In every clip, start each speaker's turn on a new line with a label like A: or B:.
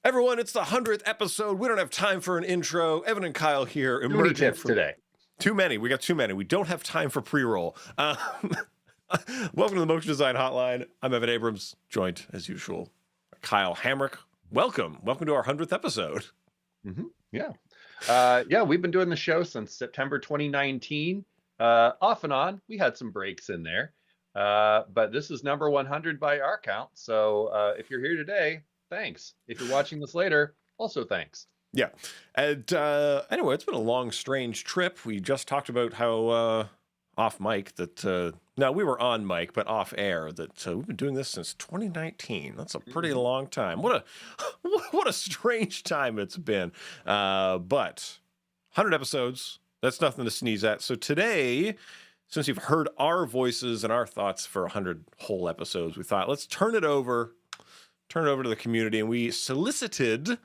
A: Everyone, it's the 100th episode. We don't have time for an intro. Evan and Kyle here.
B: Too many tips today.
A: Too many. We got too many. We don't have time for pre-roll. Welcome to the Motion Design Hotline. I'm Evan Abrams, joined as usual, Kyle Hamrick. Welcome to our 100th episode.
B: Yeah, we've been doing the show since September 2019. Off and on, we had some breaks in there, but this is number 100 by our count. So if you're here today, thanks. If you're watching this later, also thanks.
A: Yeah. And anyway, it's been a long, strange trip. We just talked about how off mic that, no, we were on mic, but off air, that we've been doing this since 2019. That's a pretty long time. What a strange time it's been. But 100 episodes, that's nothing to sneeze at. So today, since you've heard our voices and our thoughts for 100 whole episodes, we thought, let's turn it over to the community. And we solicited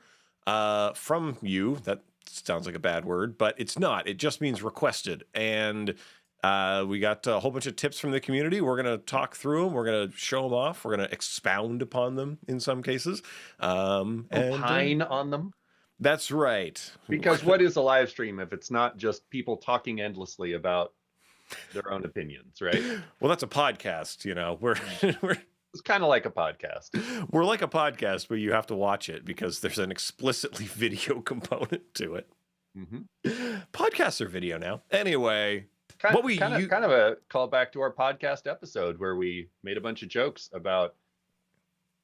A: from you, that sounds like a bad word, but it's not. It just means requested. And we got a whole bunch of tips from the community. We're going to talk through them. We're going to show them off. We're going to expound upon them in some cases.
B: Opine on them.
A: That's right.
B: Because what is a live stream if it's not just people talking endlessly about their own opinions, right?
A: Well, that's a podcast, you know.
B: It's kind of like a podcast.
A: We're like a podcast, but you have to watch it because there's an explicitly video component to it. Podcasts are video now. Anyway,
B: kind of a callback to our podcast episode where we made a bunch of jokes about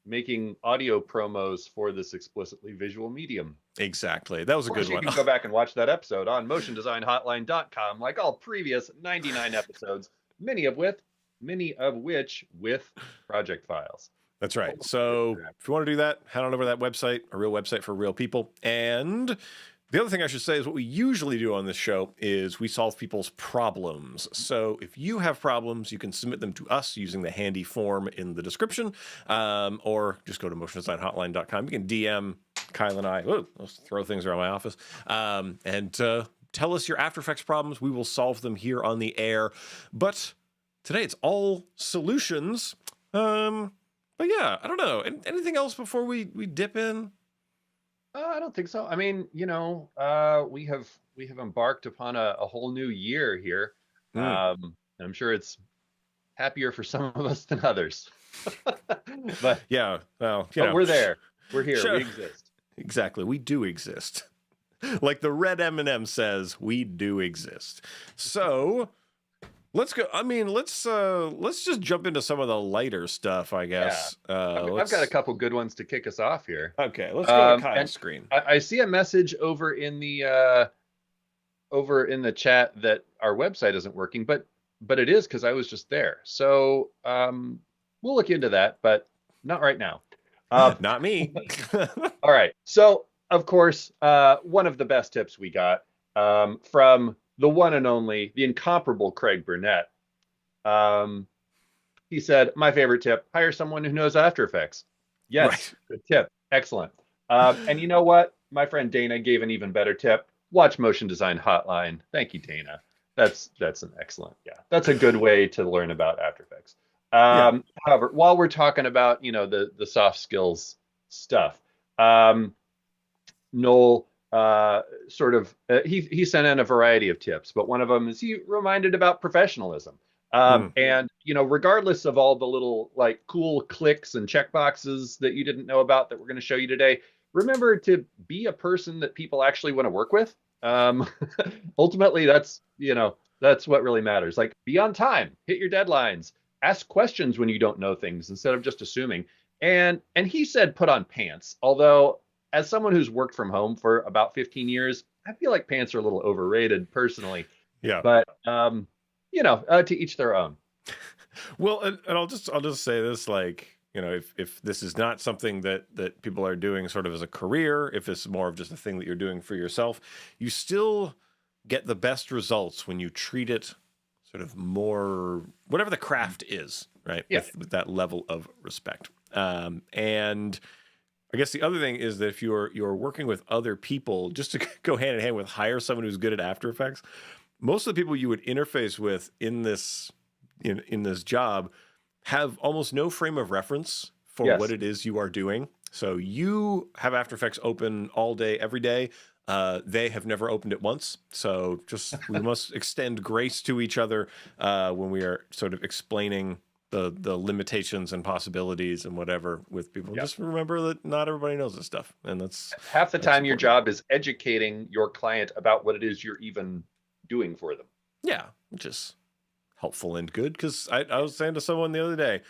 B: making audio promos for this explicitly visual medium.
A: Exactly. That was a good one.
B: You can go back and watch that episode on motiondesignhotline.com, like all previous 99 episodes, many of which with project files.
A: That's right. So if you want to do that, head on over to that website, a real website for real people. And the other thing I should say is what we usually do on this show is we solve people's problems. So if you have problems, you can submit them to us using the handy form in the description, or just go to motiondesignhotline.com. You can DM Kyle and I. Let's throw things around my office. And tell us your After Effects problems. We will solve them here on the air. But today it's all solutions. But yeah, I don't know. Anything else before we dip in?
B: I don't think so. I mean, you know, we have embarked upon a whole new year here. I'm sure it's happier for some of us than others. But
A: yeah, well,
B: but we're there. We're here. Sure. We exist.
A: Exactly. We do exist. Like the red M&M says, we do exist. So let's go. I mean, let's just jump into some of the lighter stuff, I guess.
B: Yeah. I've got a couple good ones to kick us off here.
A: Okay, let's go to Kyle's screen.
B: I see a message over in the chat that our website isn't working, but it is because I was just there. So we'll look into that, but not right now.
A: Not me.
B: All right. So of course, one of the best tips we got from the one and only, the incomparable Craig Burnett. He said, my favorite tip, hire someone who knows After Effects. Yes, right. Good tip. Excellent. And you know what? My friend Dana gave an even better tip. Watch Motion Design Hotline. Thank you, Dana. That's an excellent, that's a good way to learn about After Effects. However, while we're talking about, you know, the soft skills stuff, Noel he sent in a variety of tips, but one of them is he reminded about professionalism. And, you know, regardless of all the little like cool clicks and checkboxes that you didn't know about that we're going to show you today, remember to be a person that people actually want to work with. Ultimately, that's what really matters. Like, be on time, hit your deadlines, ask questions when you don't know things instead of just assuming. And he said, put on pants. Although, as someone who's worked from home for about 15 years, I feel like pants are a little overrated personally.
A: Yeah.
B: But, to each their own.
A: Well, and I'll just say this, like, you know, if this is not something that people are doing sort of as a career, if it's more of just a thing that you're doing for yourself, you still get the best results when you treat it sort of more, whatever the craft is, right?
B: Yeah.
A: With that level of respect. And I guess the other thing is that if you're working with other people, just to go hand in hand with hire someone who's good at After Effects, most of the people you would interface with in this job have almost no frame of reference for what it is you are doing. So you have After Effects open all day, every day. They have never opened it once. So just we must extend grace to each other when we are sort of explaining the limitations and possibilities and whatever with people.
B: Yeah.
A: Just remember that not everybody knows this stuff, and
B: Half the
A: that's
B: time, your
A: important.
B: job is educating your client about what it is you're even doing for them.
A: Yeah, which is helpful and good because I was saying to someone the other day,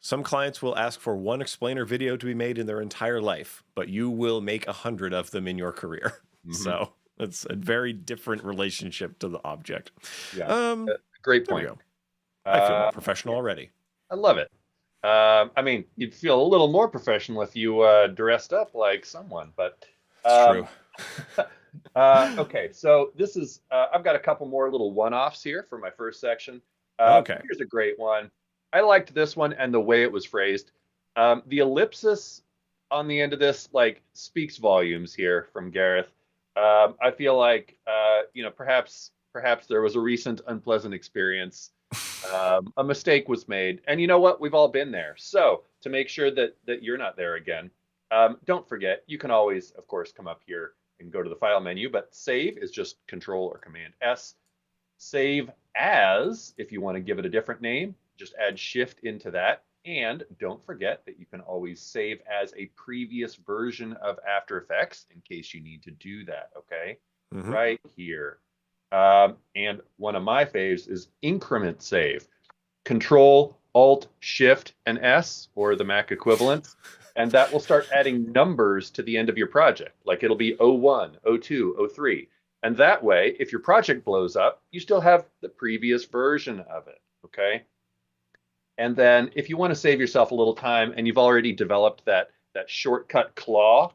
A: some clients will ask for one explainer video to be made in their entire life, but you will make 100 of them in your career.
B: Hmm.
A: So it's a very different relationship to the object.
B: Yeah.
A: Um,
B: Great
A: there we
B: point.
A: go. I feel more
B: Uh,
A: professional
B: yeah,
A: already.
B: I love it. I mean, you'd feel a little more professional if you dressed up like someone, but
A: It's true.
B: um, okay. So this is I've got a couple more little one-offs here for my first section.
A: Okay.
B: Here's a great one. I liked this one and the way it was phrased. The ellipsis on the end of this like speaks volumes here from Gareth. I feel like perhaps there was a recent unpleasant experience. A mistake was made, and you know what? We've all been there. So to make sure that you're not there again, don't forget you can always, of course, come up here and go to the file menu. But save is just Control or Command S. Save as, if you want to give it a different name, just add Shift into that. And don't forget that you can always save as a previous version of After Effects in case you need to do that. Okay,
A: Mm-hmm.
B: right here. And one of my faves is increment save. Control, Alt, Shift, and S, or the Mac equivalent, and that will start adding numbers to the end of your project. Like it'll be O1, O2, O3. And that way, if your project blows up, you still have the previous version of it. Okay. And then if you want to save yourself a little time and you've already developed that shortcut claw,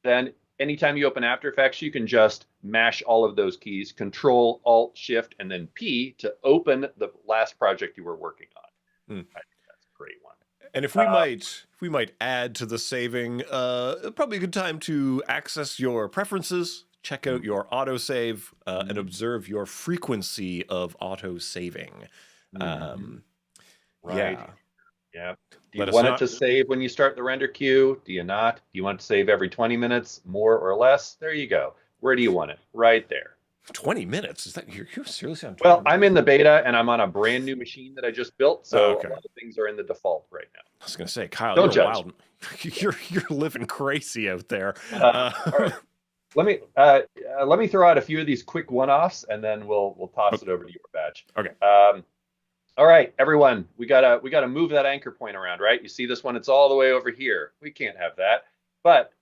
B: then anytime you open After Effects, you can just mash all of those keys, Control, Alt, Shift, and then P to open the last project you were working on.
A: Mm.
B: I think that's a great one.
A: And
B: Uh,
A: if we might add to the saving, probably a good time to access your preferences, check out your autosave, and observe your frequency of auto saving.
B: mhm. Right.
A: Yeah,
B: Yeah. Do you
A: let us
B: want it
A: not.
B: to save when you start the render queue? Do you not? Do you want it to save every 20 minutes, more or less? There you go. Where do you want it? Right there.
A: 20 minutes? Is that you're seriously on 20
B: Well, I'm
A: minutes?
B: in the beta and I'm on a brand new machine that I just built,
A: Oh,
B: so a
A: okay.
B: lot of things are in the default right now.
A: I was gonna say, Kyle,
B: Don't
A: you're a
B: judge.
A: wild. You're living crazy out there.
B: All right. Let me throw out a few of these quick one-offs, and then we'll toss it over to your badge.
A: Okay.
B: All right, everyone, we gotta move that anchor point around, right? You see this one? It's all the way over here. We can't have that. But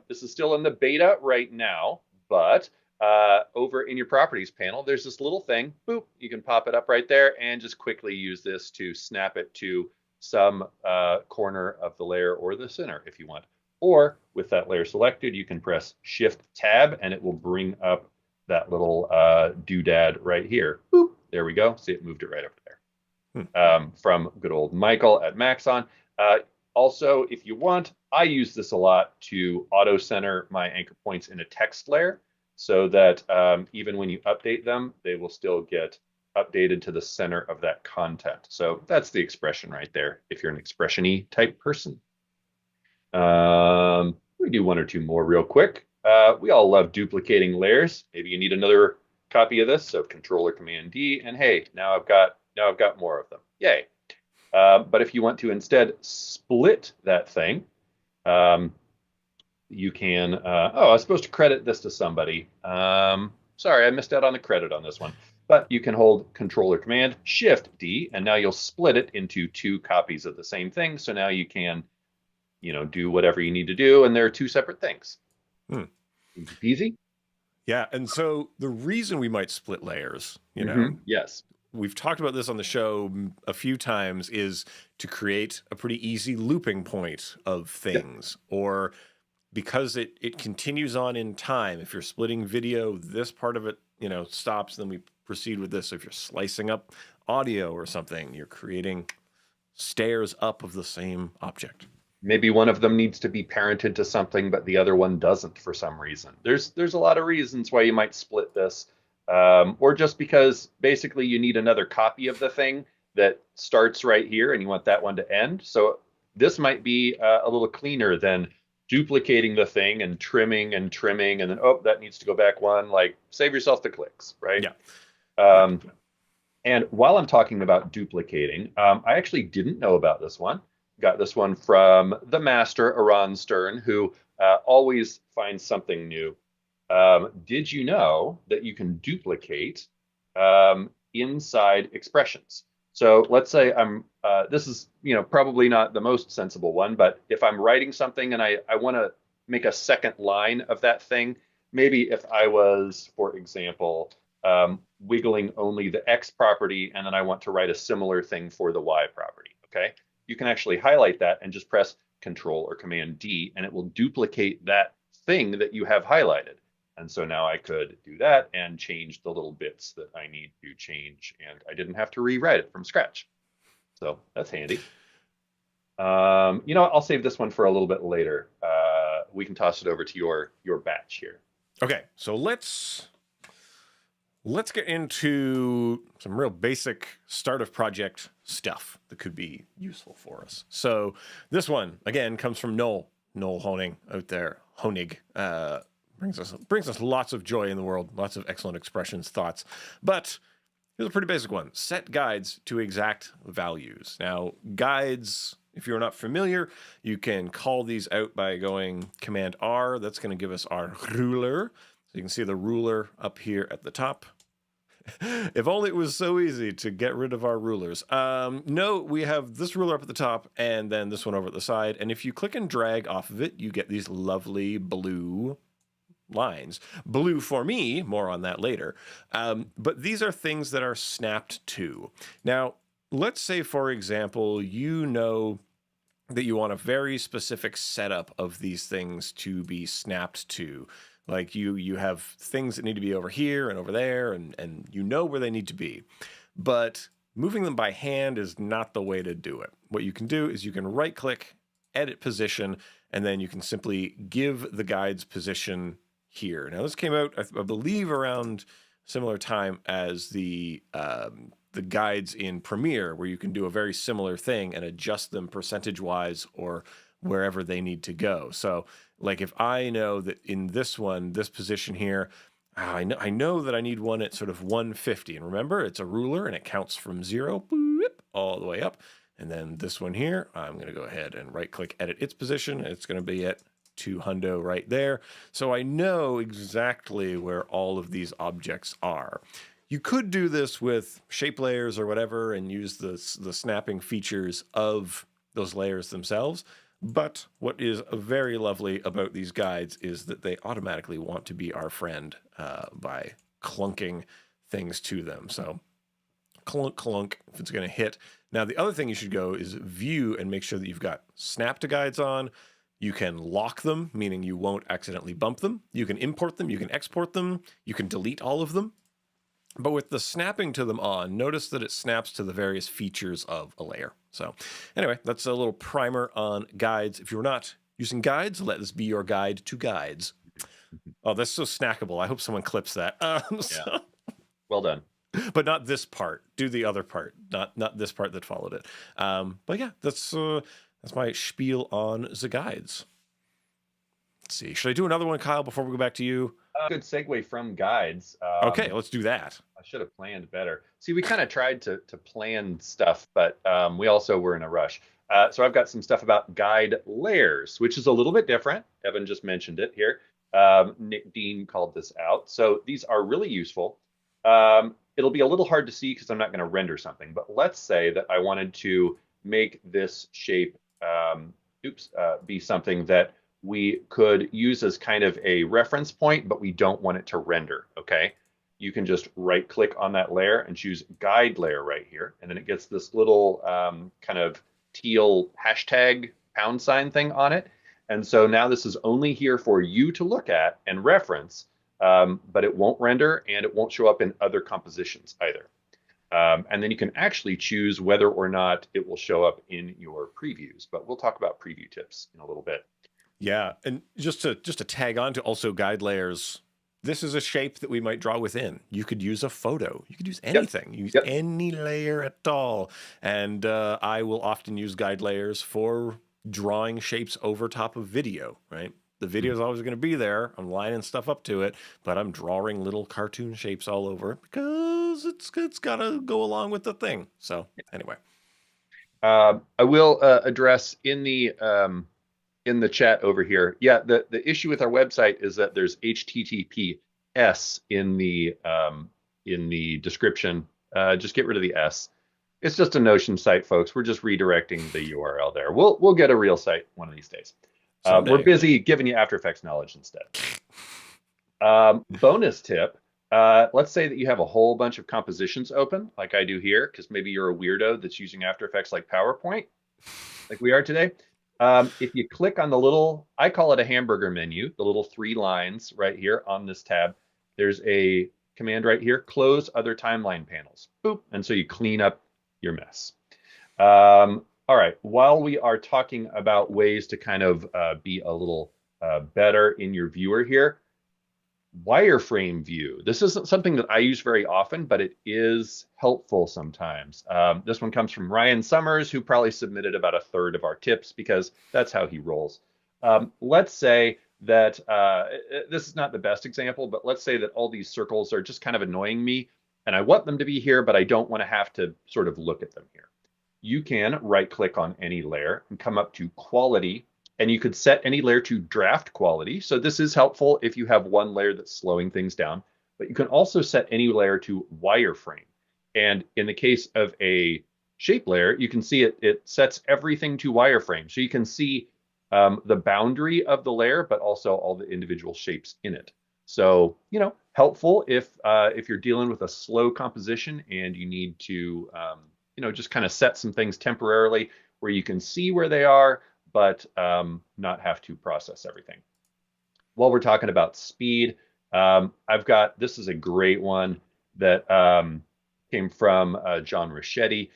B: this is still in the beta right now. But over in your properties panel, there's this little thing. Boop, you can pop it up right there, and just quickly use this to snap it to some corner of the layer or the center if you want. Or with that layer selected, you can press Shift Tab, and it will bring up that little doodad right here. Boop, there we go. See, it moved it right over there from good old Michael at Maxon. Also, if you want, I use this a lot to auto center my anchor points in a text layer so that even when you update them, they will still get updated to the center of that content. So that's the expression right there if you're an expression-y type person. We do one or two more real quick. We all love duplicating layers. Maybe you need another copy of this, so Control or Command D, and hey, now I've got more of them. Yay! But if you want to instead split that thing, you can. Oh, I was supposed to credit this to somebody. Sorry, I missed out on the credit on this one. But you can hold Control or Command Shift D, and now you'll split it into two copies of the same thing. So now you can, do whatever you need to do, and there are two separate things.
A: Hmm.
B: Easy peasy.
A: Yeah, and so the reason we might split layers,
B: Yes.
A: we've talked about this on the show a few times, is to create a pretty easy looping point of things, or because it continues on in time. If you're splitting video, this part of it, stops, then we proceed with this. So if you're slicing up audio or something, you're creating stairs up of the same object.
B: Maybe one of them needs to be parented to something, but the other one doesn't for some reason. There's a lot of reasons why you might split this, or just because basically you need another copy of the thing that starts right here, and you want that one to end. So this might be a little cleaner than duplicating the thing and trimming and trimming, and then, oh, that needs to go back one. Like, save yourself the clicks, right?
A: Yeah. Right.
B: Um, and while I'm talking about duplicating, I actually didn't know about this one. Got this one from the master, Aron Stern, who always finds something new. Did you know that you can duplicate inside expressions? So let's say this is, probably not the most sensible one, but if I'm writing something and I want to make a second line of that thing, maybe if I was, for example, wiggling only the X property, and then I want to write a similar thing for the Y property, okay? You can actually highlight that and just press Control or Command D, and it will duplicate that thing that you have highlighted. And so now I could do that and change the little bits that I need to change, and I didn't have to rewrite it from scratch. So that's handy. I'll save this one for a little bit later. We can toss it over to your batch here.
A: Okay, so let's get into some real basic start of project stuff that could be useful for us. So this one again comes from Noel Honig out there. Honig brings us lots of joy in the world, lots of excellent expressions, thoughts. But here's a pretty basic one: set guides to exact values. Now, guides, if you're not familiar, you can call these out by going Command R. That's going to give us our ruler. So you can see the ruler up here at the top. If only it was so easy to get rid of our rulers. No, we have this ruler up at the top and then this one over at the side. And if you click and drag off of it, you get these lovely blue lines. Blue for me, more on that later. But these are things that are snapped to. Now, let's say, for example, you know that you want a very specific setup of these things to be snapped to. Like you have things that need to be over here and over there, and you know where they need to be. But moving them by hand is not the way to do it. What you can do is you can right click, edit position, and then you can simply give the guide's position here. Now this came out, I believe, around similar time as the guides in Premiere, where you can do a very similar thing and adjust them percentage-wise or wherever they need to go. So like if I know that in this one, this position here, I know that I need one at sort of 150. And remember, it's a ruler and it counts from 0 boop, all the way up. And then this one here, I'm going to go ahead and right click, edit its position. It's going to be at 200 right there. So I know exactly where all of these objects are. You could do this with shape layers or whatever and use the snapping features of those layers themselves. But what is very lovely about these guides is that they automatically want to be our friend by clunking things to them. So clunk, clunk, if it's going to hit. Now, the other thing you should go is view and make sure that you've got snap to guides on. You can lock them, meaning you won't accidentally bump them. You can import them. You can export them. You can delete all of them. But with the snapping to them on, notice that it snaps to the various features of a layer. So anyway, that's a little primer on guides. If you're not using guides, let this be your guide to guides. Oh, that's so snackable. I hope someone clips that.
B: Yeah. Well done.
A: But not this part. Do the other part, not this part that followed it. But yeah, that's my spiel on the guides. Let's see. Should I do another one, Kyle, before we go back to you?
B: Good segue from guides.
A: Okay, let's do that.
B: I should have planned better. See, we kind of tried to plan stuff, but we also were in a rush. So I've got some stuff about guide layers, which is a little bit different. Evan just mentioned it here. Nick Dean called this out. So these are really useful. It'll be a little hard to see because I'm not going to render something, but let's say that I wanted to make this shape be something that we could use as kind of a reference point, but we don't want it to render, okay? You can just right click on that layer and choose guide layer right here. And then it gets this little kind of teal hashtag # thing on it. And so now this is only here for you to look at and reference, but it won't render and it won't show up in other compositions either. And then you can actually choose whether or not it will show up in your previews, but we'll talk about preview tips in a little bit.
A: Yeah, and just to tag on to also guide layers, this is a shape that we might draw within. You could use a photo. You could use anything. Use any layer at all. And I will often use guide layers for drawing shapes over top of video, right? The video is always going to be there. I'm lining stuff up to it, but I'm drawing little cartoon shapes all over because it's got to go along with the thing. So anyway,
B: I will address in the chat over here. Yeah, the issue with our website is that there's HTTPS in the description. Just get rid of the S. It's just a Notion site, folks. We're just redirecting the URL there. We'll get a real site one of these days. We're busy giving you After Effects knowledge instead. Bonus tip. Let's say that you have a whole bunch of compositions open, like I do here, because maybe you're a weirdo that's using After Effects like PowerPoint, like we are today. If you click on the little, I call it a hamburger menu, the little 3 lines right here on this tab, there's a command right here, close other timeline panels. Boop. And so you clean up your mess. All right, while we are talking about ways to kind of be a little better in your viewer here, wireframe view. This isn't something that I use very often, but it is helpful sometimes. This one comes from Ryan Summers, who probably submitted about 1/3 of our tips because that's how he rolls. Let's say that this is not the best example, but let's say that all these circles are just kind of annoying me and I want them to be here, but I don't want to have to sort of look at them here. You can right click on any layer and come up to quality, and you could set any layer to draft quality. So this is helpful if you have one layer that's slowing things down, but you can also set any layer to wireframe. And in the case of a shape layer, you can see it sets everything to wireframe. So you can see the boundary of the layer, but also all the individual shapes in it. So, you know, helpful if you're dealing with a slow composition and you need to, you know, just kind of set some things temporarily where you can see where they are, but not have to process everything. While we're talking about speed, this is a great one that came from John Ricchetti,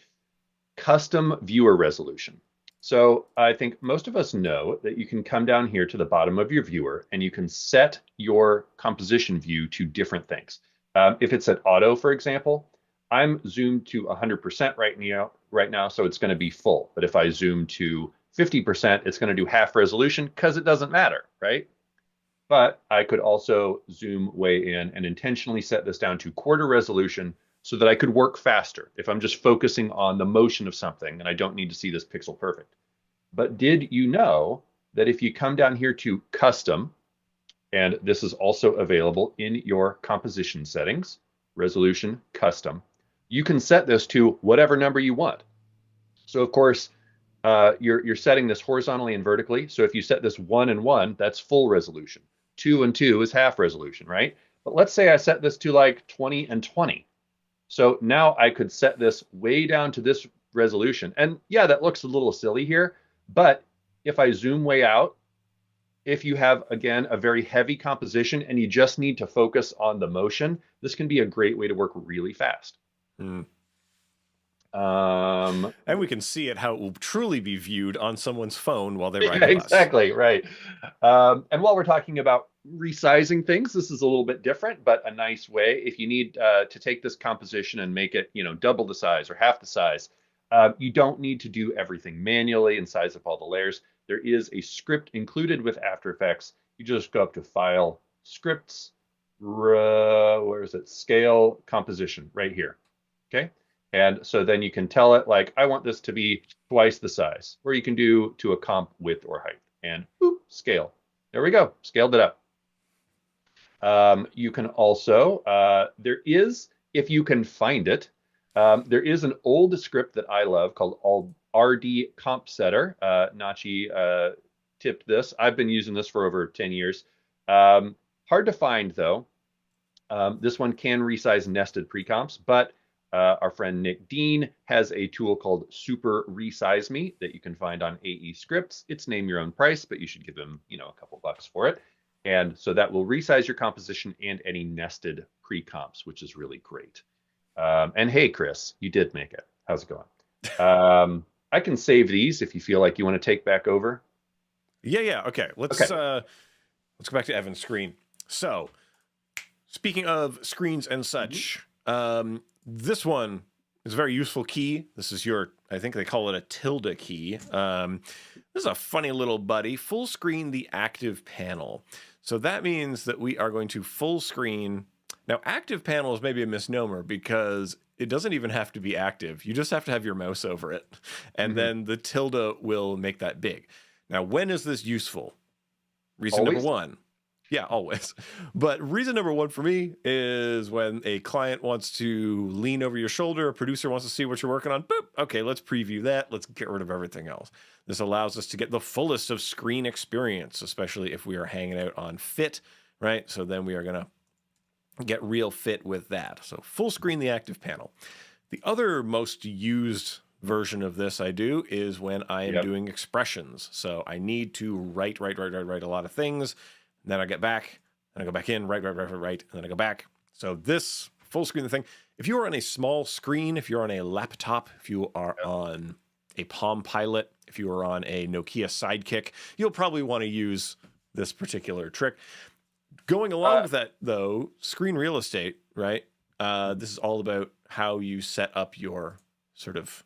B: custom viewer resolution. So I think most of us know that you can come down here to the bottom of your viewer and you can set your composition view to different things. If it's at auto, for example, I'm zoomed to 100% right now, so it's going to be full. But if I zoom to 50%, it's going to do half resolution because it doesn't matter, right? But I could also zoom way in and intentionally set this down to 1/4 resolution so that I could work faster if I'm just focusing on the motion of something and I don't need to see this pixel perfect. But did you know that if you come down here to custom, and this is also available in your composition settings, resolution, custom, you can set this to whatever number you want. So of course, you're setting this horizontally and vertically. So if you set this 1 and 1, that's full resolution. 2 and 2 is half resolution, right? But let's say I set this to like 20 and 20. So now I could set this way down to this resolution. And yeah, that looks a little silly here, but if I zoom way out, if you have, again, a very heavy composition and you just need to focus on the motion, this can be a great way to work really fast.
A: And we can see it how it will truly be viewed on someone's phone while they ride the bus.
B: Exactly, right. And while we're talking about resizing things, this is a little bit different, but a nice way. If you need to take this composition and make it, you know, double the size or half the size, you don't need to do everything manually and size up all the layers. There is a script included with After Effects. You just go up to File, Scripts, where is it? Scale, Composition, right here. Okay. And so then you can tell it, like, I want this to be twice the size, or you can do to a comp width or height, and boop, scale. There we go, scaled it up. You can also, there is, if you can find it, there is an old script that I love called RD Comp Setter. Nachi tipped this. I've been using this for over 10 years. Hard to find, though. This one can resize nested pre-comps, but our friend Nick Dean has a tool called Super Resize Me that you can find on AE Scripts. It's name your own price, but you should give him, you know, a couple bucks for it. And so that will resize your composition and any nested pre-comps, which is really great. And hey, Chris, you did make it. How's it going? I can save these if you feel like you want to take back over.
A: Yeah. Okay. Let's go back to Evan's screen. So, speaking of screens and such, this one is a very useful key. This is your, I think they call it a tilde key. This is a funny little buddy. Full screen the active panel. So that means that we are going to full screen. Now, active panel is maybe a misnomer because it doesn't even have to be active. You just have to have your mouse over it. And then the tilde will make that big. Now, when is this useful? Reason
B: Always?
A: number one. Yeah, always. But reason number one for me is when a client wants to lean over your shoulder, a producer wants to see what you're working on. Boop. Okay, let's preview that. Let's get rid of everything else. This allows us to get the fullest of screen experience, especially if we are hanging out on fit, right? So then we are going to get real fit with that. So full screen the active panel. The other most used version of this I do is when I am doing expressions. So I need to write a lot of things. And then I get back, and I go back in, write, and then I go back. So this full screen thing, if you are on a small screen, if you're on a laptop, if you are on a Palm Pilot, if you are on a Nokia Sidekick, you'll probably want to use this particular trick. Going along with that, though, screen real estate, right? This is all about how you set up your sort of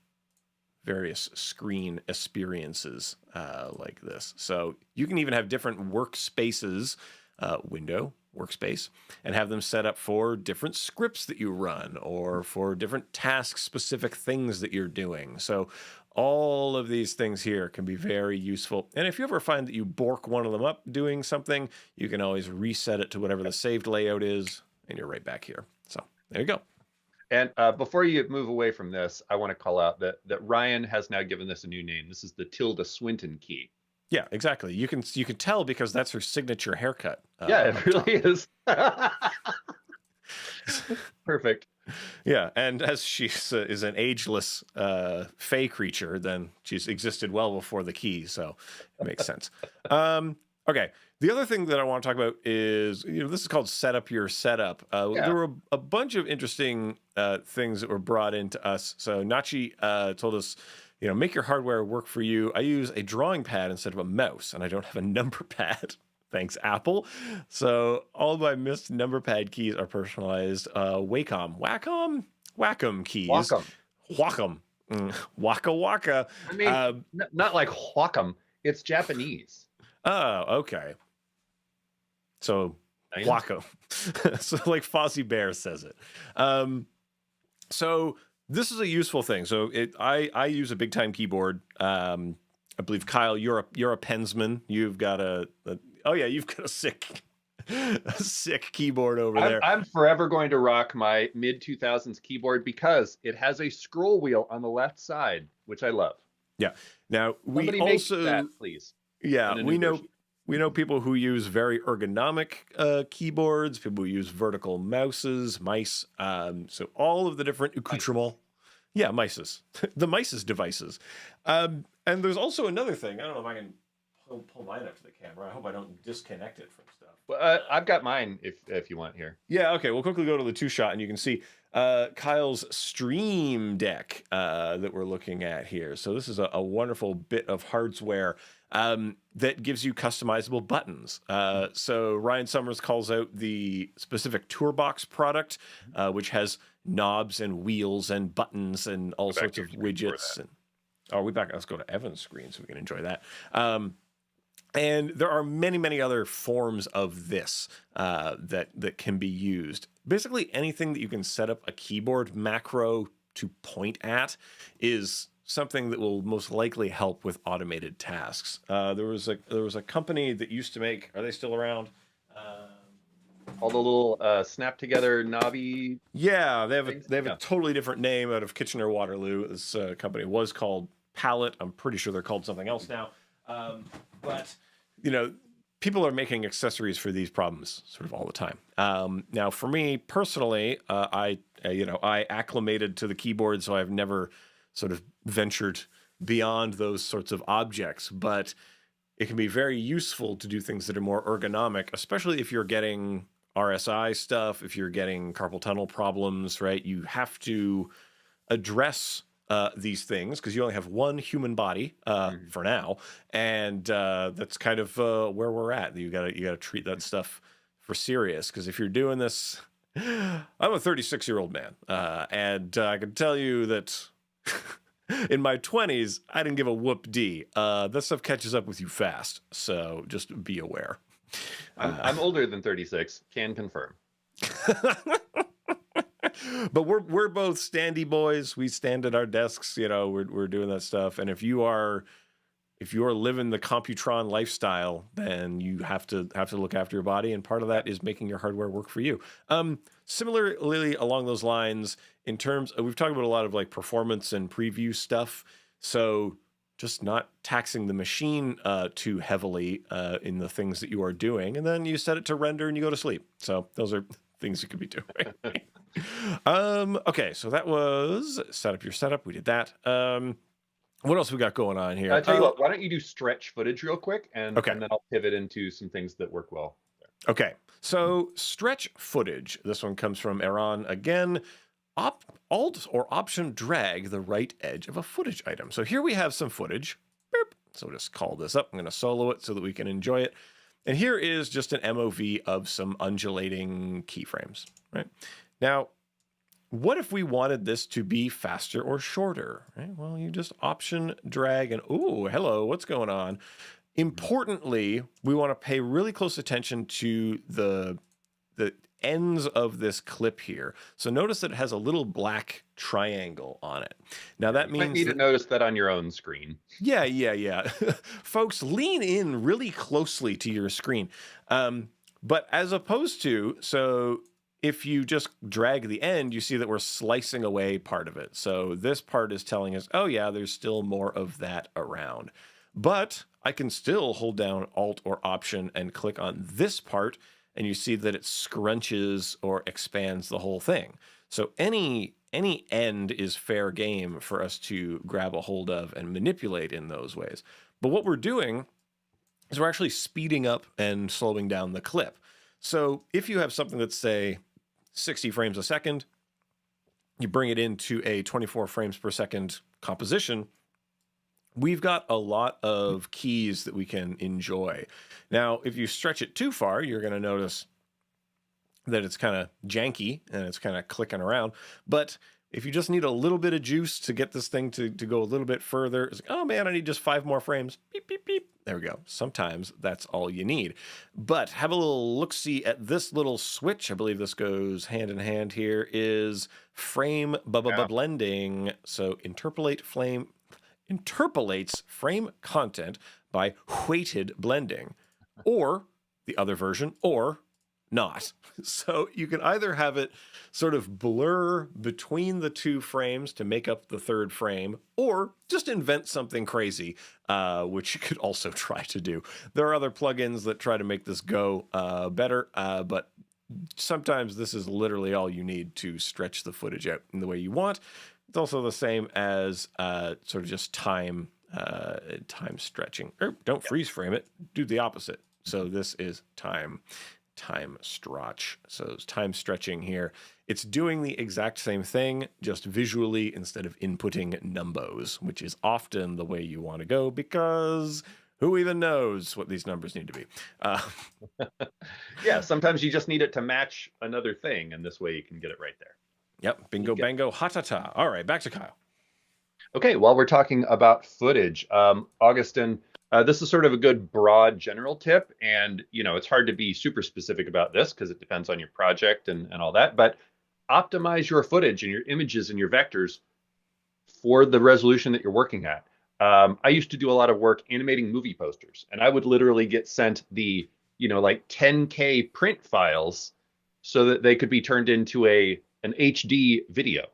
A: various screen experiences like this. So you can even have different workspaces, window, workspace, and have them set up for different scripts that you run or for different task-specific things that you're doing. So all of these things here can be very useful. And if you ever find that you bork one of them up doing something, you can always reset it to whatever the saved layout is, and you're right back here. So there you go.
B: And before you move away from this, I want to call out that Ryan has now given this a new name. This is the Tilda Swinton key.
A: Yeah, exactly. You can tell because that's her signature haircut.
B: Yeah, it really is. Perfect.
A: Yeah, and as she is an ageless fey creature, then she's existed well before the key, so it makes sense. Okay, the other thing that I want to talk about is, this is called set up your setup. There were a bunch of interesting things that were brought into us. So Nachi told us, make your hardware work for you. I use a drawing pad instead of a mouse, and I don't have a number pad. Thanks, Apple. So all my missed number pad keys are personalized. Wacom keys. Wacom. Waka waka.
B: I mean, not like Wacom. It's Japanese.
A: Oh, okay. So Wacom. So like Fozzie Bear says it. So this is a useful thing. So I use a big time keyboard. I believe Kyle, you're a pensman. You've got you've got a sick keyboard over there.
B: I'm forever going to rock my mid 2000s keyboard because it has a scroll wheel on the left side, which I love.
A: Yeah. Now
B: Somebody make that, please.
A: Yeah, we know people who use very ergonomic keyboards, people who use vertical mice. So all of the different accoutrements. Yeah, mices. The mices devices. And there's also another thing. I don't know if I can pull mine up to the camera. I hope I don't disconnect it from stuff.
B: Well, I've got mine if you want here.
A: Yeah, okay. We'll quickly go to the two-shot, and you can see Kyle's Stream Deck that we're looking at here. So this is a wonderful bit of hardware that gives you customizable buttons. So Ryan Summers calls out the specific Tourbox product, which has knobs and wheels and buttons and all sorts of widgets. And, let's go to Evan's screen so we can enjoy that. And there are many, many other forms of this that can be used. Basically, anything that you can set up a keyboard macro to point at is something that will most likely help with automated tasks. There was a company that used to make. Are they still around?
B: All the little snap together knobby.
A: Yeah, they have a totally different name out of Kitchener Waterloo. This company was called Palette. I'm pretty sure they're called something else now. But people are making accessories for these problems sort of all the time. Now, for me personally, I acclimated to the keyboard, so I've never sort of ventured beyond those sorts of objects. But it can be very useful to do things that are more ergonomic, especially if you're getting RSI stuff, if you're getting carpal tunnel problems, right? You have to address these things because you only have one human body for now, and that's kind of where we're at. You gotta treat that stuff for serious, because if you're doing this, I'm a 36-year-old man, and I can tell you that In my 20s, I didn't give a whoop D. That stuff catches up with you fast, so just be aware.
B: I'm older than 36, can confirm.
A: But we're both standy boys. We stand at our desks, we're doing that stuff. And if you're living the Computron lifestyle, then you have to look after your body, and part of that is making your hardware work for you. Similarly, along those lines, in terms of, we've talked about a lot of like performance and preview stuff, so just not taxing the machine too heavily in the things that you are doing, and then you set it to render and you go to sleep. So those are things you could be doing. Okay, so that was set up your setup. We did that. What else we got going on here?
B: I'll tell you what, why don't you do stretch footage real quick, and
A: Okay.
B: and then I'll pivot into some things that work well.
A: Okay, so stretch footage. This one comes from Aaron again. Alt or Option drag the right edge of a footage item. So here we have some footage. Boop. So we'll just call this up. I'm going to solo it so that we can enjoy it. And here is just an MOV of some undulating keyframes. Right now, what if we wanted this to be faster or shorter? Right? Well, you just Option drag and, ooh, hello, what's going on? Importantly, we want to pay really close attention to the ends of this clip here. So notice that it has a little black triangle on it. Now that means
B: you might need to notice that on your own screen.
A: Yeah. Folks, lean in really closely to your screen. But as opposed to, so if you just drag the end, you see that we're slicing away part of it. So this part is telling us, oh yeah, there's still more of that around. But I can still hold down Alt or Option and click on this part, and you see that it scrunches or expands the whole thing. So any end is fair game for us to grab a hold of and manipulate in those ways. But what we're doing is we're actually speeding up and slowing down the clip. So if you have something that's, say, 60 frames a second, you bring it into a 24 frames per second composition, we've got a lot of keys that we can enjoy. Now, if you stretch it too far, you're going to notice that it's kind of janky and it's kind of clicking around. But if you just need a little bit of juice to get this thing to go a little bit further, it's like, oh man, I need just 5 more frames. Beep, beep, beep. There we go. Sometimes that's all you need. But have a little look-see at this little switch. I believe this goes hand in hand here, is frame blending. So interpolates frame content by weighted blending, or the other version, or not. So you can either have it sort of blur between the two frames to make up the third frame, or just invent something crazy, which you could also try to do. There are other plugins that try to make this go better, but sometimes this is literally all you need to stretch the footage out in the way you want. It's also the same as sort of just time stretching. Don't freeze frame it. Do the opposite. So this is time stretch. So it's time stretching here. It's doing the exact same thing, just visually instead of inputting numbers, which is often the way you want to go, because who even knows what these numbers need to be?
B: Yeah, sometimes you just need it to match another thing, and this way you can get it right there.
A: Yep, bingo, bango, ha-ta-ta. All right, back to Kyle.
B: Okay, while we're talking about footage, Augustin, this is sort of a good broad general tip, and it's hard to be super specific about this because it depends on your project and all that, but optimize your footage and your images and your vectors for the resolution that you're working at. I used to do a lot of work animating movie posters, and I would literally get sent the like 10K print files so that they could be turned into an HD video.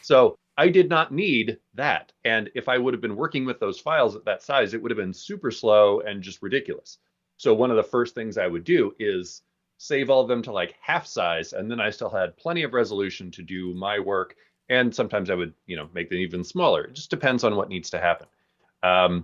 B: So I did not need that. And if I would have been working with those files at that size, it would have been super slow and just ridiculous. So one of the first things I would do is save all of them to like half size, and then I still had plenty of resolution to do my work. And sometimes I would, make them even smaller. It just depends on what needs to happen.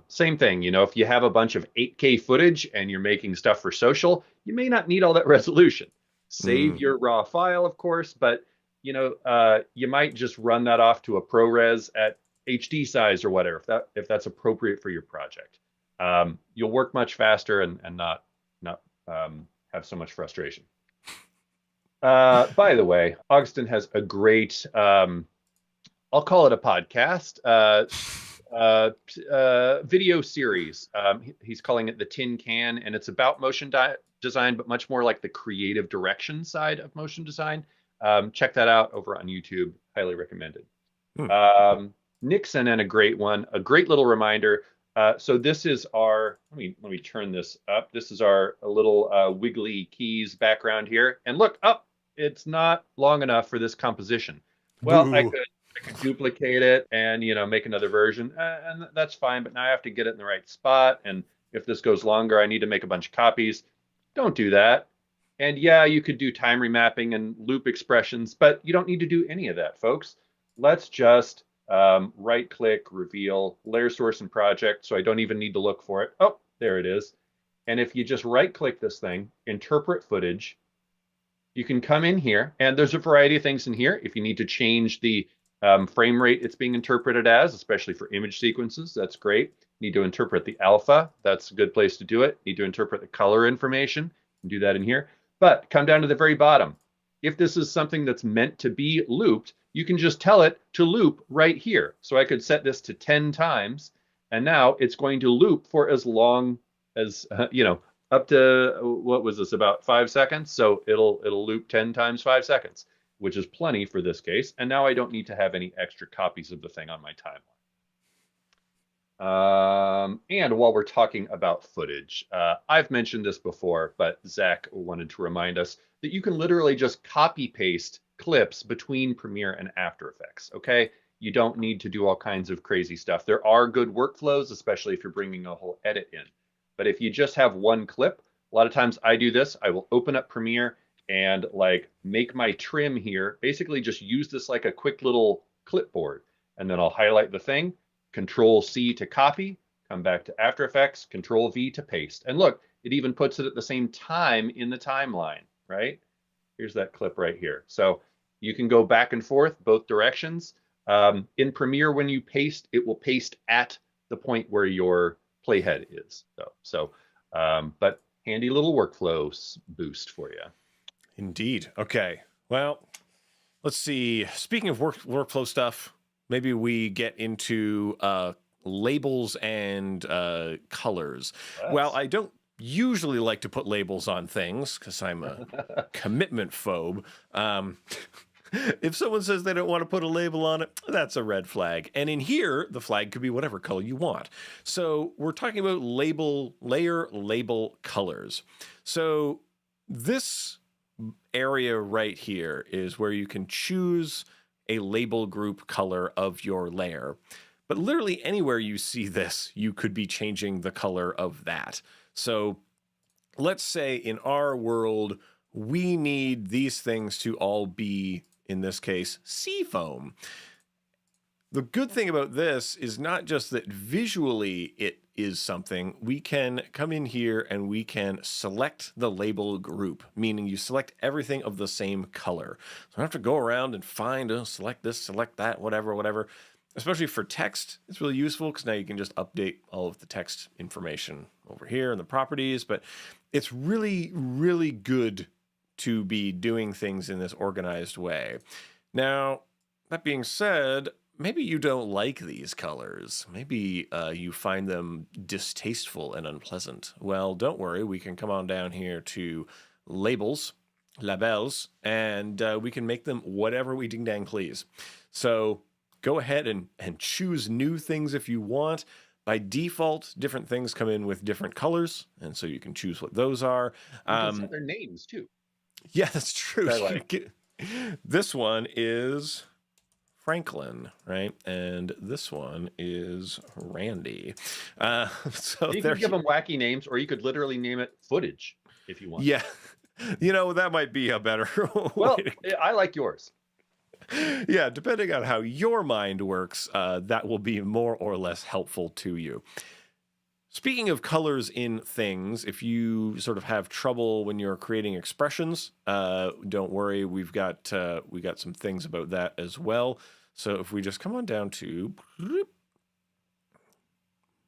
B: Same thing, if you have a bunch of 8K footage and you're making stuff for social, you may not need all that resolution. Save your raw file, of course, but you might just run that off to a ProRes at HD size or whatever, if that's appropriate for your project. You'll work much faster and not have so much frustration. By the way, Augustin has a great I'll call it a podcast, video series. He's calling it the Tin Can, and it's about design, but much more like the creative direction side of motion design. Check that out over on YouTube. Highly recommended.
A: Hmm.
B: Nixon and a great one, a great little reminder. So this is our, let me turn this up. This is our little wiggly keys background here. And look up, it's not long enough for this composition. Well,
A: Boo.
B: I could duplicate it and make another version, and that's fine. But now I have to get it in the right spot. And if this goes longer, I need to make a bunch of copies. Don't do that. And yeah, you could do time remapping and loop expressions, but you don't need to do any of that, folks. Let's just right click, reveal, layer source and project. So I don't even need to look for it. Oh, there it is. And if you just right click this thing, interpret footage, you can come in here and there's a variety of things in here. If you need to change the frame rate it's being interpreted as, especially for image sequences, that's great. Need to interpret the alpha. That's a good place to do it. Need to interpret the color information. You can do that in here. But come down to the very bottom. If this is something that's meant to be looped, you can just tell it to loop right here. So I could set this to 10 times, and now it's going to loop for as long as, up to, what was this, about 5 seconds? So it'll loop 10 times 5 seconds, which is plenty for this case. And now I don't need to have any extra copies of the thing on my timeline. And while we're talking about footage, I've mentioned this before, but Zach wanted to remind us that you can literally just copy paste clips between Premiere and After Effects. Okay, you don't need to do all kinds of crazy stuff. There are good workflows, especially if you're bringing a whole edit in. But if you just have one clip, a lot of times I do this. I will open up Premiere and make my trim here. Basically, just use this like a quick little clipboard, and then I'll highlight the thing. Control C to copy, come back to After Effects, Control V to paste. And look, it even puts it at the same time in the timeline, right? Here's that clip right here. So you can go back and forth both directions. In Premiere, when you paste, it will paste at the point where your playhead is. But handy little workflow boost for you.
A: Indeed. Okay. Well, let's see. Speaking of workflow stuff, maybe we get into labels and colors.
B: Yes.
A: Well, I don't usually like to put labels on things because I'm a commitment phobe. If someone says they don't want to put a label on it, that's a red flag. And in here, the flag could be whatever color you want. So we're talking about layer label colors. So this area right here is where you can choose a label group color of your layer. But literally anywhere you see this, you could be changing the color of that. So let's say in our world, we need these things to all be, in this case, seafoam. The good thing about this is not just that visually it is something. We can come in here and we can select the label group, meaning you select everything of the same color. So I don't have to go around and find, select this, select that, whatever. Especially for text, it's really useful because now you can just update all of the text information over here in the properties. But it's really, really good to be doing things in this organized way. Now, that being said, maybe you don't like these colors. Maybe you find them distasteful and unpleasant. Well, don't worry. We can come on down here to labels, and we can make them whatever we ding-dang please. So go ahead and choose new things if you want. By default, different things come in with different colors, and so you can choose what those are.
B: You can set their names, too.
A: Yeah, that's true.
B: I like.
A: This one is Franklin, right? And this one is Randy. So
B: you could give them wacky names, or you could literally name it footage if you want.
A: Yeah, that might be a better
B: Well, I like yours.
A: Yeah, depending on how your mind works, that will be more or less helpful to you. Speaking of colors in things, if you sort of have trouble when you're creating expressions, don't worry, we got some things about that as well. So if we just come on down to,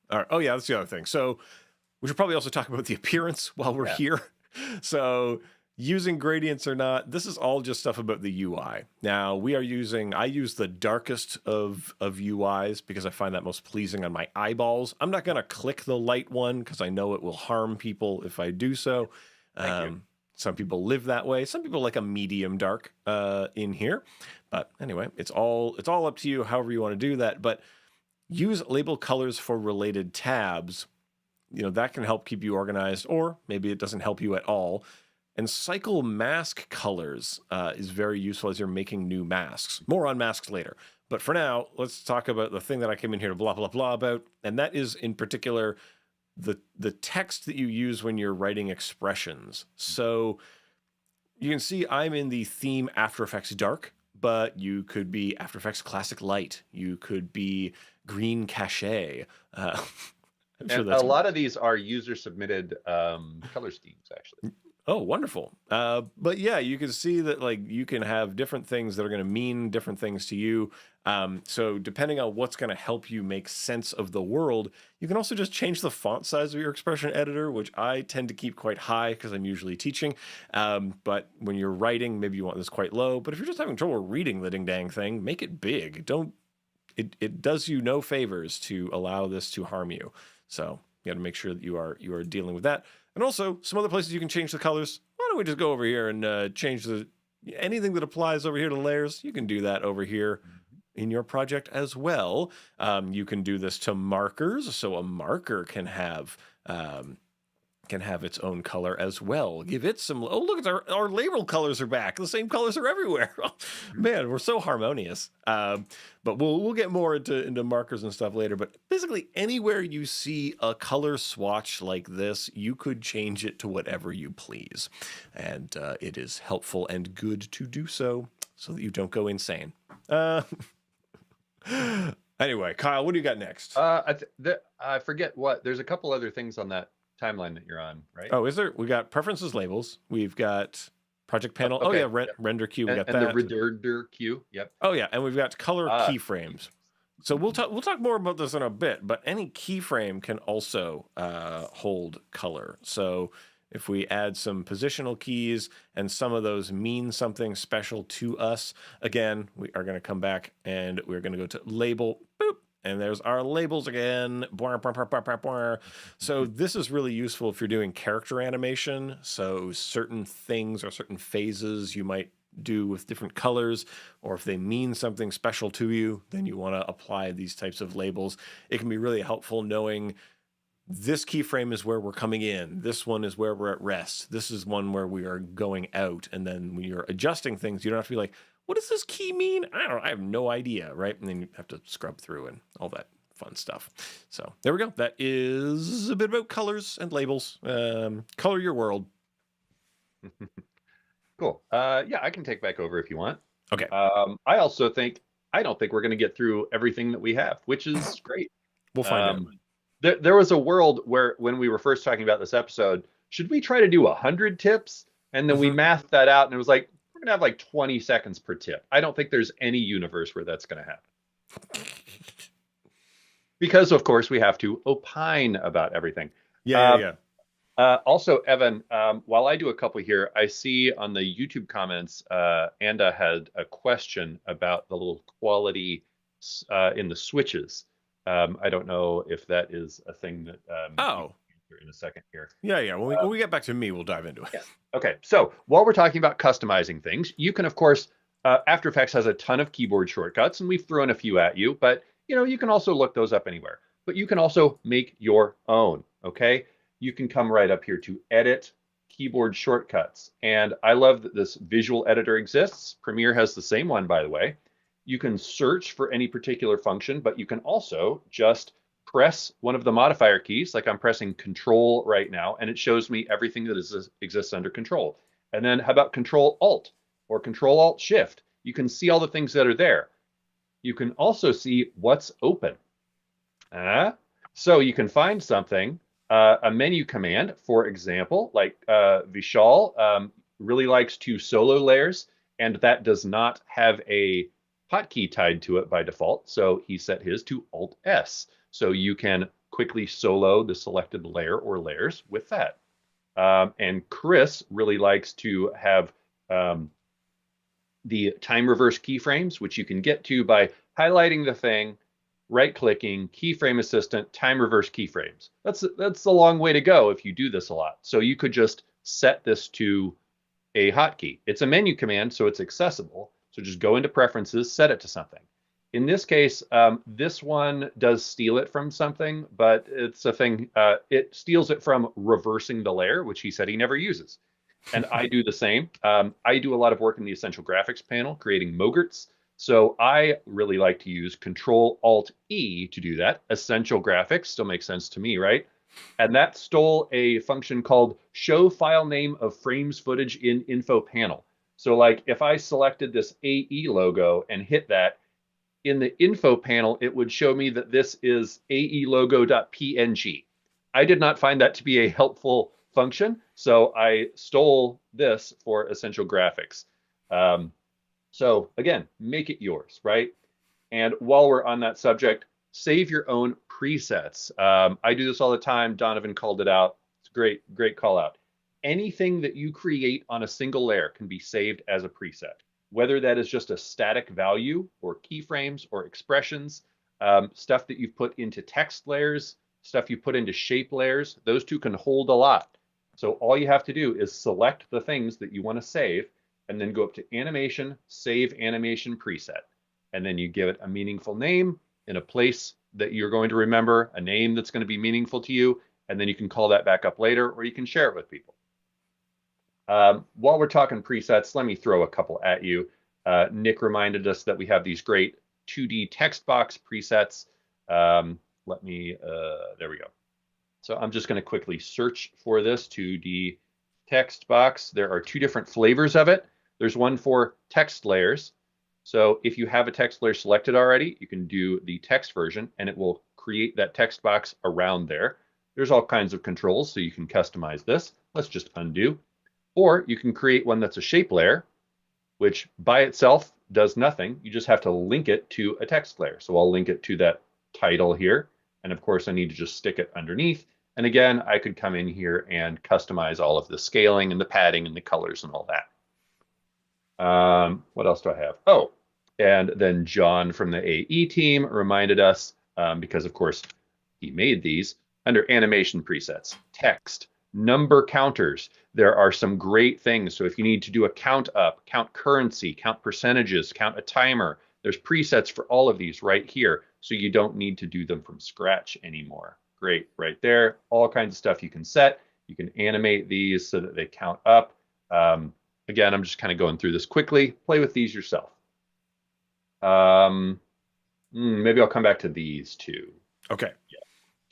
A: all right, oh yeah, that's the other thing. So we should probably also talk about the appearance while we're here. So using gradients or not, this is all just stuff about the UI. Now I use the darkest of UIs because I find that most pleasing on my eyeballs. I'm not going to click the light one because I know it will harm people if I do so.
B: Thank you.
A: Some people live that way. Some people like a medium dark in here. But anyway, it's all up to you however you want to do that. But use label colors for related tabs. That can help keep you organized, or maybe it doesn't help you at all. And cycle mask colors is very useful as you're making new masks. More on masks later. But for now, let's talk about the thing that I came in here to blah, blah, blah about. And that is in particular the text that you use when you're writing expressions. So you can see I'm in the theme After Effects Dark, but you could be After Effects Classic Light. You could be Green Cache. I'm sure
B: And
A: that's
B: a lot of these are user submitted color schemes, actually.
A: Oh, wonderful. But yeah, you can see that like you can have different things that are going to mean different things to you. So depending on what's going to help you make sense of the world, you can also just change the font size of your expression editor, which I tend to keep quite high because I'm usually teaching. But when you're writing, maybe you want this quite low. But if you're just having trouble reading the ding dang thing, make it big. It does you no favors to allow this to harm you. So you got to make sure that you are dealing with that. And also, some other places you can change the colors. Why don't we just go over here and change anything that applies over here to layers? You can do that over here in your project as well. You can do this to markers, so a marker can have its own color as well. Give it some. Oh, look, our label colors are back. The same colors are everywhere. Man, we're so harmonious. But we'll get more into markers and stuff later. But basically, anywhere you see a color swatch like this, you could change it to whatever you please, and it is helpful and good to do so that you don't go insane. Anyway, Kyle, what do you got next?
B: I forget what. There's a couple other things on that timeline that you're on, right?
A: Oh, is there? We got preferences labels. We've got project panel.
B: Okay.
A: Oh yeah, render queue. We got
B: and
A: that.
B: the render queue. Yep.
A: Oh yeah, and we've got color keyframes. So we'll talk more about this in a bit. But any keyframe can also hold color. So if we add some positional keys and some of those mean something special to us, again, we are going to come back and we're going to go to label. Boop. And there's our labels again. So this is really useful if you're doing character animation. So certain things or certain phases you might do with different colors, or if they mean something special to you, then you want to apply these types of labels. It can be really helpful knowing this keyframe is where we're coming in. This one is where we're at rest. This is one where we are going out. And then when you're adjusting things, you don't have to be like, what does this key mean? I have no idea, right? And then you have to scrub through and all that fun stuff. So there we go. That is a bit about colors and labels. Color your world.
B: Cool. Yeah, I can take back over if you want.
A: Okay.
B: I don't think we're going to get through everything that we have, which is great.
A: We'll find
B: out. There was a world where when we were first talking about this episode, should we try to do 100 tips? And then we mathed that out and it was like, we're gonna have like 20 seconds per tip. I don't think there's any universe where that's gonna happen. Because of course we have to opine about everything.
A: Yeah.
B: Also, Evan, while I do a couple here, I see on the YouTube comments, Anda had a question about the little quality in the switches. I don't know if that is a thing that in a second here.
A: Yeah. When we get back to me, we'll dive into it.
B: Yeah. Okay. So while we're talking about customizing things, you can, of course, After Effects has a ton of keyboard shortcuts, and we've thrown a few at you, but you can also look those up anywhere. But you can also make your own. Okay. You can come right up here to edit keyboard shortcuts. And I love that this visual editor exists. Premiere has the same one, by the way. You can search for any particular function, but you can also just press one of the modifier keys, like I'm pressing Control right now, and it shows me everything that exists under Control. And then how about Control Alt or Control Alt Shift? You can see all the things that are there. You can also see what's open. So you can find something, a menu command, for example, like Vishal really likes to solo layers, and that does not have a hotkey tied to it by default. So he set his to Alt S. So you can quickly solo the selected layer or layers with that. And Chris really likes to have um, the time reverse keyframes, which you can get to by highlighting the thing, right clicking, keyframe assistant, time reverse keyframes. That's a long way to go if you do this a lot. So you could just set this to a hotkey. It's a menu command, so it's accessible. So just go into preferences, set it to something. In this case, this one does steal it from something, but it's a thing. It steals it from reversing the layer, which he said he never uses. And I do the same. I do a lot of work in the Essential Graphics panel, creating Mogerts. So I really like to use Control Alt E to do that. Essential Graphics still makes sense to me, right? And that stole a function called Show File Name of Frames Footage in Info Panel. So like if I selected this AE logo and hit that, in the info panel, it would show me that this is aelogo.png. I did not find that to be a helpful function, so I stole this for Essential Graphics. So again, make it yours, right? And while we're on that subject, save your own presets. I do this all the time. Donovan called it out. It's a great call out. Anything that you create on a single layer can be saved as a preset, whether that is just a static value or keyframes or expressions, stuff that you've put into text layers, stuff you put into shape layers. Those two can hold a lot. So all you have to do is select the things that you want to save and then go up to animation, save animation preset. And then you give it a meaningful name in a place that you're going to remember, a name that's going to be meaningful to you, and then you can call that back up later, or you can share it with people. While we're talking presets, let me throw a couple at you. Nick reminded us that we have these great 2D text box presets. There we go. So I'm just going to quickly search for this 2D text box. There are two different flavors of it. There's one for text layers. So if you have a text layer selected already, you can do the text version and it will create that text box around there. There's all kinds of controls, so you can customize this. Let's just undo. Or you can create one that's a shape layer, which by itself does nothing. You just have to link it to a text layer. So I'll link it to that title here. And of course, I need to just stick it underneath. And again, I could come in here and customize all of the scaling and the padding and the colors and all that. What else do I have? Oh, and then John from the AE team reminded us, because of course he made these, under animation presets, text, number counters. There are some great things. So if you need to do a count up, count currency, count percentages, count a timer, there's presets for all of these right here. So you don't need to do them from scratch anymore. Great, right there. All kinds of stuff you can set. You can animate these so that they count up. Again, I'm just kind of going through this quickly. Play with these yourself. Maybe I'll come back to these two.
A: Okay.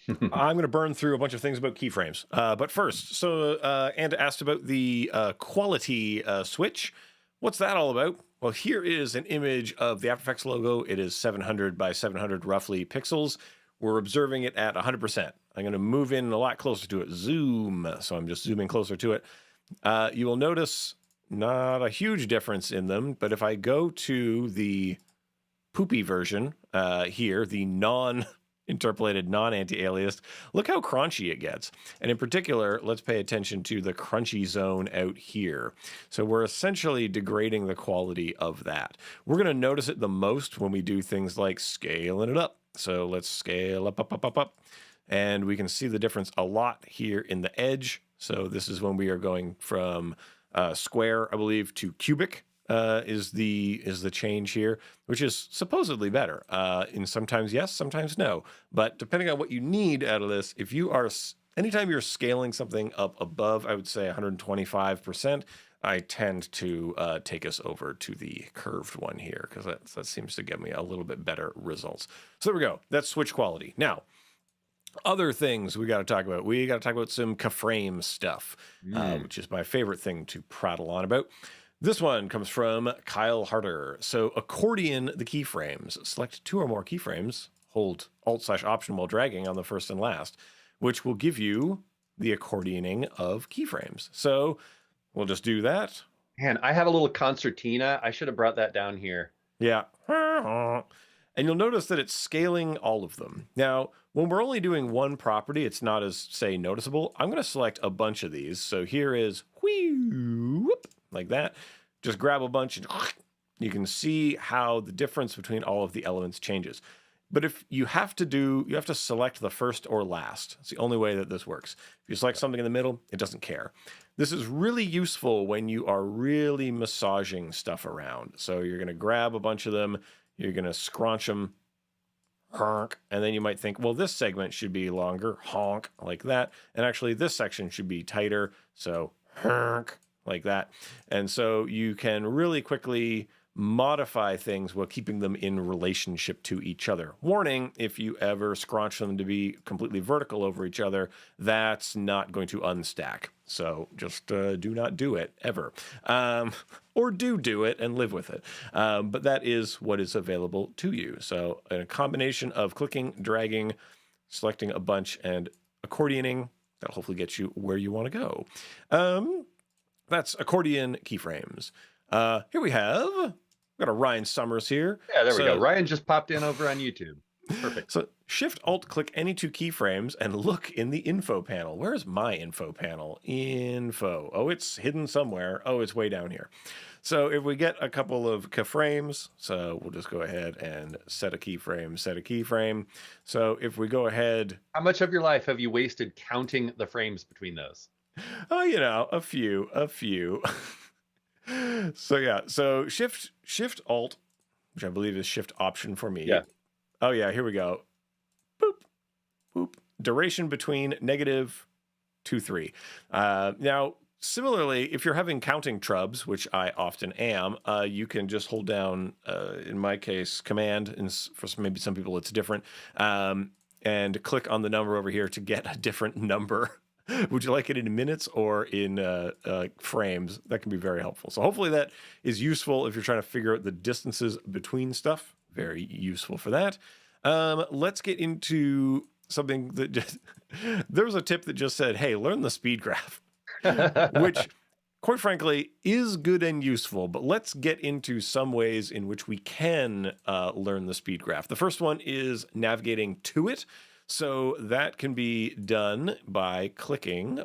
A: I'm going to burn through a bunch of things about keyframes. But first, so Anna asked about the quality switch. What's that all about? Well, here is an image of the After Effects logo. It is 700 by 700 roughly pixels. We're observing it at 100%. I'm going to move in a lot closer to it. Zoom. So I'm just zooming closer to it. You will notice not a huge difference in them, but if I go to the poopy version here, the non-interpolated, non-anti-aliased, look how crunchy it gets. And in particular, let's pay attention to the crunchy zone out here. So we're essentially degrading the quality of that. We're going to notice it the most when we do things like scaling it up. So let's scale up. And we can see the difference a lot here in the edge. So this is when we are going from square, I believe, to cubic. Is the change here, which is supposedly better. And sometimes yes, sometimes no. But depending on what you need out of this, if you are anytime you're scaling something up above, I would say 125%, I tend to take us over to the curved one here because that seems to give me a little bit better results. So there we go. That's switch quality. Now, other things we got to talk about. We got to talk about some Keyframe stuff, which is my favorite thing to prattle on about. This one comes from Kyle Harder. So accordion the keyframes. Select two or more keyframes. Hold Alt/Option while dragging on the first and last, which will give you the accordioning of keyframes. So we'll just do that.
B: Man, I have a little concertina. I should have brought that down here.
A: Yeah. And you'll notice that it's scaling all of them. Now, when we're only doing one property, it's not as, say, noticeable. I'm going to select a bunch of these. So here is, whoop, like that. Just grab a bunch and you can see how the difference between all of the elements changes. But if you have to select the first or last. It's the only way that this works. If you select something in the middle, it doesn't care. This is really useful when you are really massaging stuff around. So you're going to grab a bunch of them, you're going to scrunch them, honk, and then you might think, well, this segment should be longer, honk, like that. And actually, this section should be tighter, so honk, like that. And so you can really quickly modify things while keeping them in relationship to each other. Warning, if you ever scrunch them to be completely vertical over each other, that's not going to unstack. So just do not do it, ever. Or do it and live with it. But that is what is available to you. So a combination of clicking, dragging, selecting a bunch, and accordioning, that'll hopefully get you where you want to go. That's accordion keyframes. Here we have, we've got a Ryan Summers here.
B: Yeah, there we go. Ryan just popped in over on YouTube. Perfect.
A: So Shift-Alt-click any two keyframes and look in the info panel. Where's my info panel? Info. Oh, it's hidden somewhere. Oh, it's way down here. So if we get a couple of keyframes, so we'll just go ahead and set a keyframe. So if we go ahead.
B: How much of your life have you wasted counting the frames between those?
A: Oh, a few. So yeah, so Shift-Alt, which I believe is Shift Option for me.
B: Yeah.
A: Oh yeah, here we go. Boop, boop. Duration between -2, 3. Now, similarly, if you're having counting trubs, which I often am, you can just hold down, in my case, Command, and for maybe some people it's different, and click on the number over here to get a different number. Would you like it in minutes or in frames? That can be very helpful. So hopefully that is useful if you're trying to figure out the distances between stuff. Very useful for that. Let's get into something that just, there was a tip that just said, hey, learn the speed graph, which quite frankly is good and useful, but let's get into some ways in which we can learn the speed graph. The first one is navigating to it. So that can be done by clicking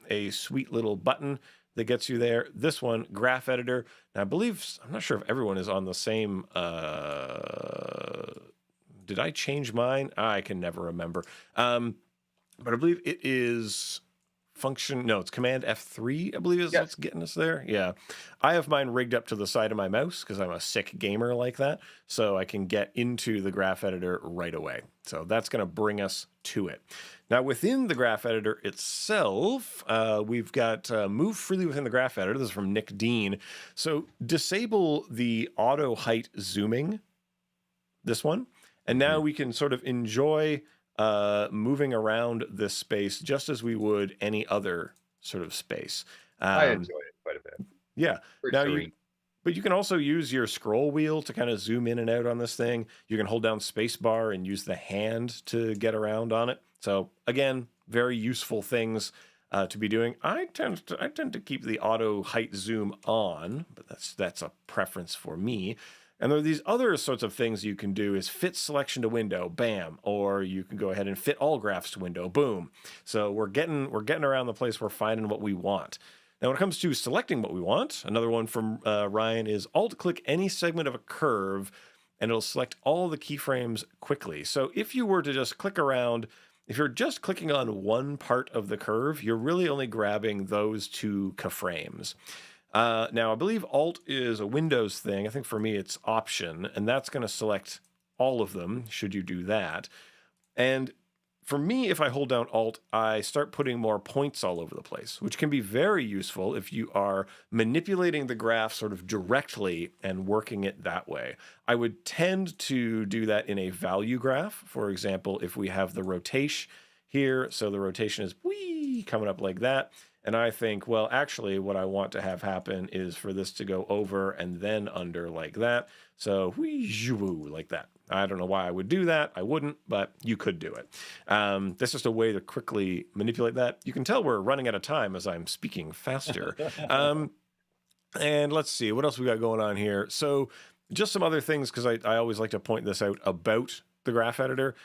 A: a sweet little button that gets you there. This one, Graph Editor. Now, I believe, I'm not sure if everyone is on the same, did I change mine? I can never remember. But I believe it is function, no, it's Command F3, I believe is what's getting us there. Yeah. I have mine rigged up to the side of my mouse because I'm a sick gamer like that. So I can get into the Graph Editor right away. So that's going to bring us to it. Now, within the Graph Editor itself, we've got Move Freely Within the Graph Editor. This is from Nick Dean. So disable the auto height zooming, this one. And now we can sort of enjoy moving around this space just as we would any other sort of space.
B: I enjoy it quite a bit.
A: Yeah. But you can also use your scroll wheel to kind of zoom in and out on this thing. You can hold down spacebar and use the hand to get around on it. So again, very useful things to be doing. I tend to keep the auto height zoom on, but that's a preference for me. And there are these other sorts of things you can do is fit selection to window, bam, or you can go ahead and fit all graphs to window, boom. So we're getting around the place, we're finding what we want. Now, when it comes to selecting what we want, another one from Ryan is Alt-click any segment of a curve, and it'll select all the keyframes quickly. So if you were to just click around, if you're just clicking on one part of the curve, you're really only grabbing those two keyframes. Now, I believe Alt is a Windows thing. I think for me it's Option, and that's going to select all of them, should you do that. And for me, if I hold down Alt, I start putting more points all over the place, which can be very useful if you are manipulating the graph sort of directly and working it that way. I would tend to do that in a value graph. For example, if we have the rotation here, so the rotation is whee, coming up like that. And I think, well, actually, what I want to have happen is for this to go over and then under like that. So, whee, like that. I don't know why I would do that. I wouldn't, but you could do it. That's just a way to quickly manipulate that. You can tell we're running out of time as I'm speaking faster. And let's see, what else we got going on here? So just some other things, because I always like to point this out about the graph editor.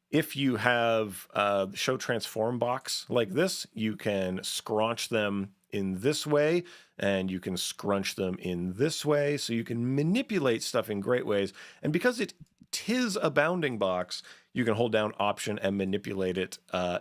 A: If you have show transform box like this, you can scrunch them in this way, and you can scrunch them in this way. So you can manipulate stuff in great ways. And because it is a bounding box, you can hold down Option and manipulate it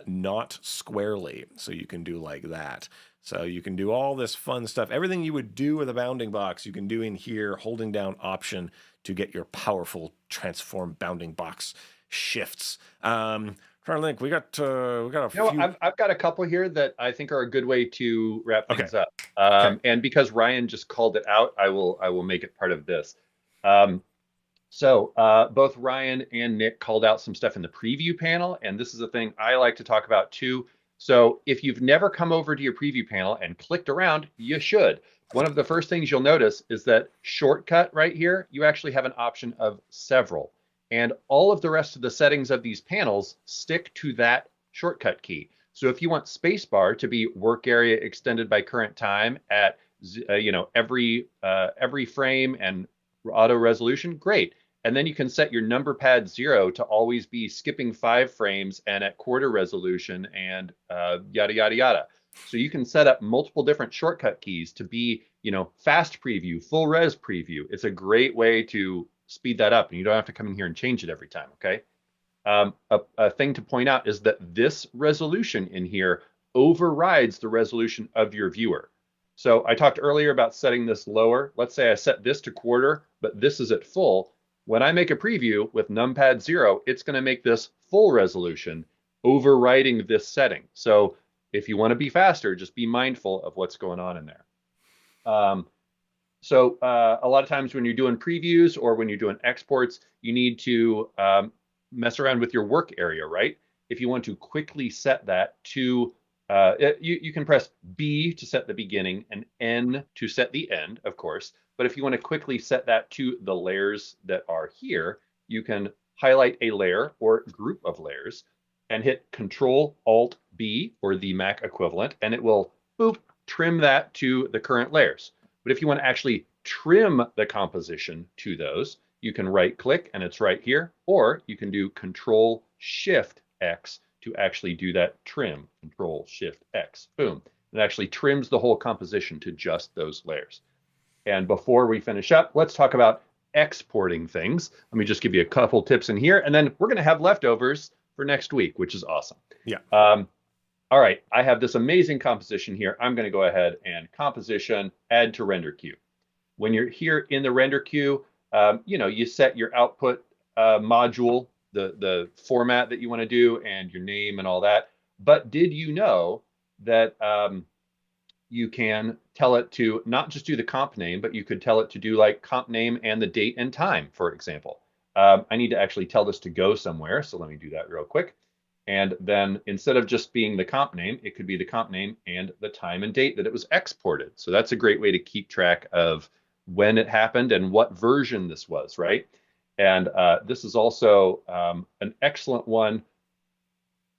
A: not squarely. So you can do like that. So you can do all this fun stuff. Everything you would do with a bounding box, you can do in here, holding down Option to get your powerful transform bounding box shifts. Trying to think, we got a few.
B: I've got a couple here that I think are a good way to wrap things up.
A: Okay.
B: And because Ryan just called it out, I will make it part of this. So both Ryan and Nick called out some stuff in the preview panel, and this is a thing I like to talk about too. So if you've never come over to your preview panel and clicked around, you should. One of the first things you'll notice is that shortcut right here, you actually have an option of several. And all of the rest of the settings of these panels stick to that shortcut key. So if you want spacebar to be work area extended by current time at every frame and auto resolution, great. And then you can set your number pad 0 to always be skipping 5 frames and at quarter resolution and yada, yada, yada. So you can set up multiple different shortcut keys to be, fast preview, full res preview. It's a great way to speed that up, and you don't have to come in here and change it every time, okay? A thing to point out is that this resolution in here overrides the resolution of your viewer. So I talked earlier about setting this lower. Let's say I set this to quarter, but this is at full. When I make a preview with numpad 0, it's going to make this full resolution, overriding this setting. So if you want to be faster, just be mindful of what's going on in there. So a lot of times when you're doing previews or when you're doing exports, you need to mess around with your work area, right? If you want to quickly set that to, you can press B to set the beginning and N to set the end, of course. But if you want to quickly set that to the layers that are here, you can highlight a layer or group of layers and hit Control-Alt-B, or the Mac equivalent, and it will, boop, trim that to the current layers. But if you want to actually trim the composition to those, you can right-click, and it's right here, or you can do Control-Shift-X to actually do that trim. Control-Shift-X, boom. It actually trims the whole composition to just those layers. And before we finish up, let's talk about exporting things. Let me just give you a couple tips in here, and then we're going to have leftovers for next week, which is awesome.
A: Yeah.
B: All right, I have this amazing composition here. I'm going to go ahead and composition, add to render queue. When you're here in the render queue, you set your output module, the format that you want to do, and your name and all that. But did you know that you can tell it to not just do the comp name, but you could tell it to do like comp name and the date and time, for example. I need to actually tell this to go somewhere, so let me do that real quick. And then instead of just being the comp name, it could be the comp name and the time and date that it was exported. So that's a great way to keep track of when it happened and what version this was, right? And this is also an excellent one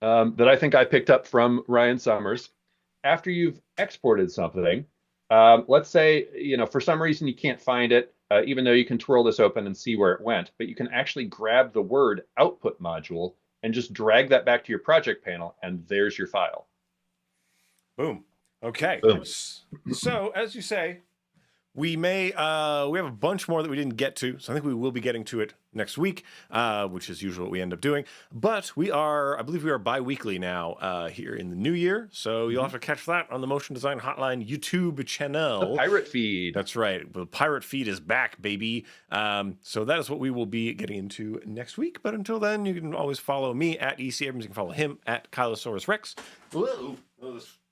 B: that I think I picked up from Ryan Summers. After you've exported something, let's say, for some reason you can't find it, even though you can twirl this open and see where it went, but you can actually grab the word output module and just drag that back to your project panel, and there's your file.
A: Boom. Okay.
B: Boom.
A: So as you say, we have a bunch more that we didn't get to, so I think we will be getting to it next week, which is usually what we end up doing. But I believe we are bi-weekly now here in the new year, so you'll have to catch that on the Motion Design Hotline YouTube channel.
B: The pirate feed.
A: That's right. The pirate feed is back, baby. So that is what we will be getting into next week. But until then, you can always follow me at EC Abrams. You can follow him at Kylosaurus Rex. Whoa.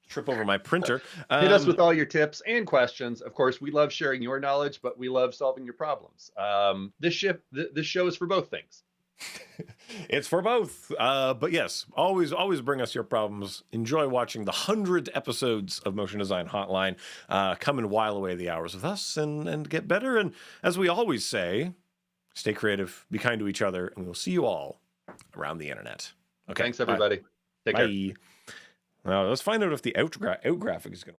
A: Trip over my printer.
B: Hit us with all your tips and questions. Of course, we love sharing your knowledge, but we love solving your problems. This show is for both things.
A: It's for both. But yes, always bring us your problems. Enjoy watching the 100 episodes of Motion Design Hotline. Come and while away the hours with us and get better. And as we always say, stay creative, be kind to each other, and we'll see you all around the internet. Okay.
B: Thanks, everybody.
A: Bye.
B: Take care.
A: Now, let's find out if the out graphic is going to